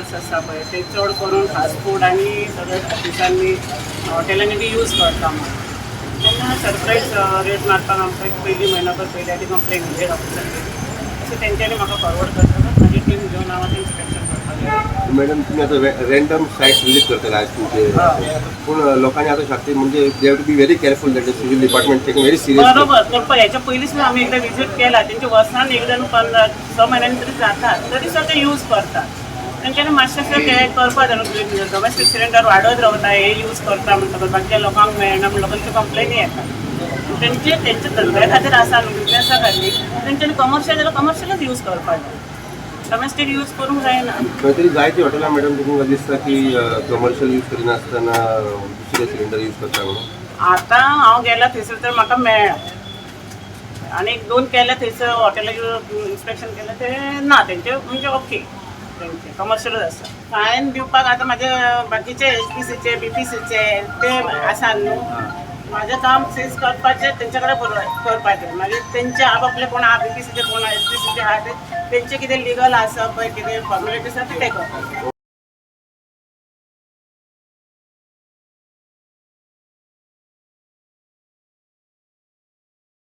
Products आसा पळय ते चड करून फास्ट फूड आनी सगळे ऑफिसांनी हॉटेलांनी बी यूज करता म्हणून तेन्ना सरप्राईज रेट मारपाक आमकां एक पयलीं म्हयनोभर पयलीं आदी कंप्लेन म्हणजे ऑफिसान केली अशें तेंच्यांनी म्हाका फॉरवर्ड करता म्हाजी टीम घेवन हांव आतां इन्स्पेक्शन करपाक लागलें. मॅडम तुम्ही आता रँडम साईट्स विजिट करता आज तुमचे पूण लोकांनी आता शास्त्री म्हणजे they have to be very careful that the civil department taking very serious. बरोबर करपा हेच्या पयलींच आमी एकदां विजीट केला तेंचे वर्सान एकदां 15-6 म्हयन्यांनी तरी जातात तरी सुद्दां ते यूज करतात. तेंच्यांनी मातशें अशें करपा जाय डोमेस्टीक सिलिंडर वाडत रावता हे यूज करता म्हणटकच बाकीच्या लोकांक मेळना म्हणून लोकांच्यो कंप्लेनी येतात. तेंचे धंद्या खातीर आसा न्हू बिजनेसा खातीर तेंच्यांनी कमर्शियल जाल्यार कमर्शियलच यूज करपाक जाय डोमेस्टीक यूज करूंक जायना. खंय तरी जायती हॉटेलां मॅडम तुमकां दिसता की कमर्शियल यूज करिनासतना दुसरे सिलिंडर यूज करता म्हणून. आतां हांव गेला थंयसर तर म्हाका मेळ्ळा आनी 1-2 केले थंयसर हॉटेलाक इन्स्पेक्शन केलें ते ना तेंचे म्हणजे ओके तेंचे कमर्शियलच आसा. फायन दिवपाक आतां म्हाजे बाकीचे HPCचे BPCचे ते आसा न्हू म्हाजें काम सीज करपाचें तेंचे कडेन करपाचें मागीर तेंचे आपले कोण आहा BPCचे कोण HPCचे आहा तेंचे कितें लिगल आसा पळय कितें फॉर्मेलिटीज आसा ते करपाचें.